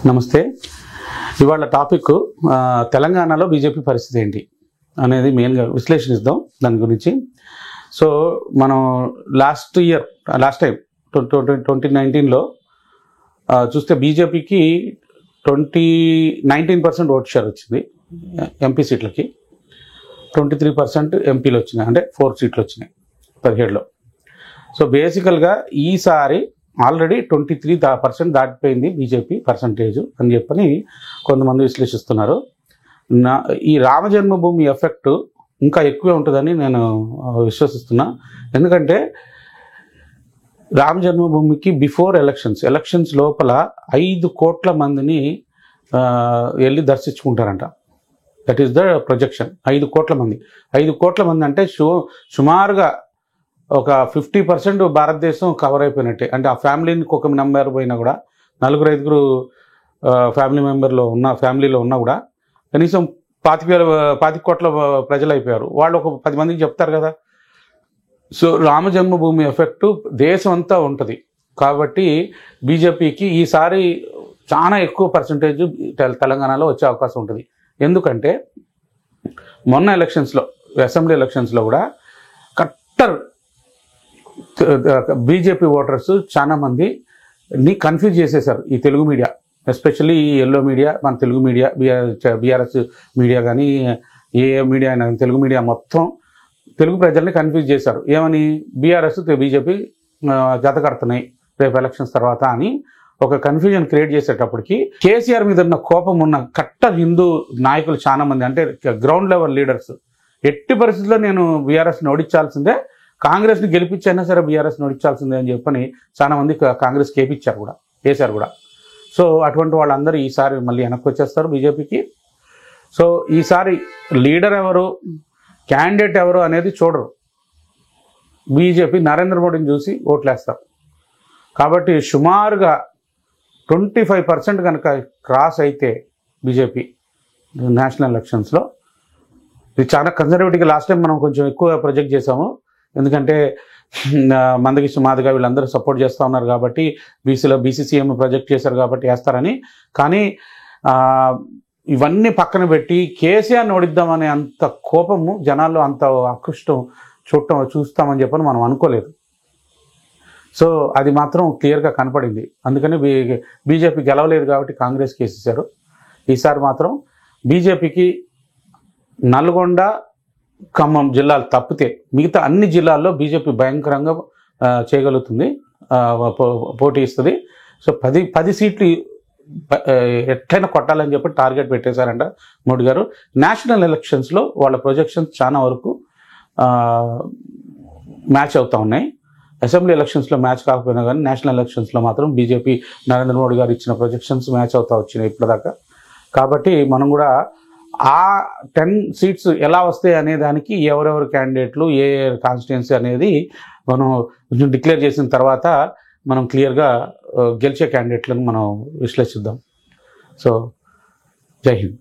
నమస్తే. ఇవాళ టాపిక్ తెలంగాణలో బీజేపీ పరిస్థితి ఏంటి అనేది మెయిన్గా విశ్లేషిద్దాం దాని గురించి. సో మనం లాస్ట్ టైం 2019లో చూస్తే బీజేపీకి 19% ఓట్ షేర్ వచ్చింది ఎంపీ సీట్లకి, 23% ఎంపీలు వచ్చినాయి, అంటే 4 సీట్లు వచ్చినాయి 17లో. సో బేసికల్గా ఈసారి ఆల్రెడీ 23% దాటిపోయింది బీజేపీ పర్సంటేజ్ అని చెప్పని కొంతమంది విశ్లేషిస్తున్నారు. ఈ రామజన్మభూమి ఎఫెక్ట్ ఇంకా ఎక్కువే ఉంటుందని నేను విశ్వసిస్తున్నా. ఎందుకంటే రామజన్మభూమికి బిఫోర్ ఎలక్షన్స్ లోపల 5 కోట్ల మందిని వెళ్ళి దర్శించుకుంటారంట. That is the projection. 5 కోట్ల మంది అంటే సుమారుగా ఒక 50% భారతదేశం కవర్ అయిపోయినట్టే. అంటే ఆ ఫ్యామిలీకి ఒక మెంబర్ పోయినా కూడా, 4-5 ఫ్యామిలీలో ఉన్నా కూడా కనీసం 25 కోట్ల ప్రజలు అయిపోయారు. వాళ్ళు ఒక 10 మందికి చెప్తారు కదా. సో రామజన్మభూమి ఎఫెక్ట్ దేశం అంతా ఉంటుంది. కాబట్టి బీజేపీకి ఈసారి చాలా ఎక్కువ పర్సంటేజ్ తెలంగాణలో వచ్చే అవకాశం ఉంటుంది. ఎందుకంటే మొన్న అసెంబ్లీ ఎలక్షన్స్లో కూడా కట్టర్ బీజేపీ ఓటర్స్ చాలా మందిని కన్ఫ్యూజ్ చేసేశారు ఈ తెలుగు మీడియా, ఎస్పెషల్లీ ఈ ఎల్లో మీడియా, మన తెలుగు మీడియా, బీఆర్ఎస్ మీడియా కానీ ఏ మీడియా అయినా తెలుగు మీడియా మొత్తం తెలుగు ప్రజల్ని కన్ఫ్యూజ్ చేశారు. ఏమని, బీఆర్ఎస్ బీజేపీ జత కడుతున్నాయి రేపు ఎలక్షన్స్ తర్వాత అని ఒక కన్ఫ్యూజన్ క్రియేట్ చేసేటప్పటికి కేసీఆర్ మీద ఉన్న కోపం ఉన్న కట్టర్ హిందూ నాయకులు చాలా మంది, అంటే గ్రౌండ్ లెవెల్ లీడర్స్, ఎట్టి పరిస్థితుల్లో నేను బీఆర్ఎస్ని ఓడించాల్సిందే, కాంగ్రెస్ని గెలిపించైనా సరే బీఆర్ఎస్ని ఓడించాల్సిందే అని చెప్పని చాలా మంది కాంగ్రెస్ వేశారు కూడా. సో అటువంటి వాళ్ళందరూ ఈసారి మళ్ళీ వెనక్కి వచ్చేస్తారు బీజేపీకి. సో ఈసారి లీడర్ ఎవరు, క్యాండిడేట్ ఎవరు అనేది చూడరు. బీజేపీ నరేంద్ర మోడీని చూసి ఓట్లేస్తారు. కాబట్టి సుమారుగా 25% కనుక క్రాస్ అయితే బీజేపీ నేషనల్ ఎలక్షన్స్లో, ఇది చాలా కన్జర్వేటివ్గా లాస్ట్ టైం మనం కొంచెం ఎక్కువ ప్రొజెక్ట్ చేసాము. ఎందుకంటే మందకృష్ణ మాదిగ వీళ్ళందరూ సపోర్ట్ చేస్తూ ఉన్నారు కాబట్టి, బీసీసీఎం ప్రొజెక్ట్ చేశారు కాబట్టి వేస్తారని. కానీ ఇవన్నీ పక్కన పెట్టి కేసీఆర్ని ఓడిద్దామనే అంత కోపము జనాల్లో, అంత ఆకృష్టం చూస్తామని చెప్పని మనం అనుకోలేదు. సో అది మాత్రం క్లియర్గా కనపడింది. అందుకని బీజేపీ గెలవలేదు కాబట్టి కాంగ్రెస్కి వేసేసారు. ఈసారి మాత్రం బీజేపీకి నల్గొండ, ఖమ్మం జిల్లాలు తప్పితే మిగతా అన్ని జిల్లాల్లో బీజేపీ భయంకరంగా చేయగలుగుతుంది, పోటీ ఇస్తుంది. సో 10 సీట్లు ఎట్లయినా కొట్టాలని చెప్పి టార్గెట్ పెట్టేశారంట మోడీ గారు. నేషనల్ ఎలక్షన్స్లో వాళ్ళ ప్రొజెక్షన్స్ చాలా వరకు మ్యాచ్ అవుతూ ఉన్నాయి. అసెంబ్లీ ఎలక్షన్స్లో మ్యాచ్ కాకపోయినా కానీ నేషనల్ ఎలక్షన్స్లో మాత్రం బీజేపీ నరేంద్ర మోడీ గారు ఇచ్చిన ప్రొజెక్షన్స్ మ్యాచ్ అవుతూ వచ్చినాయి ఇప్పటిదాకా. కాబట్టి మనం కూడా ఆ 10 సీట్స్ ఎలా వస్తాయి అనే దానికి ఎవరెవరు క్యాండిడేట్లు, ఏ కాన్స్టిట్యున్సీ అనేది మనం డిక్లేర్ చేసిన తర్వాత మనం క్లియర్గా గెలిచే క్యాండిడేట్లను మనం విశ్లేషిద్దాం. సో జై హింద్.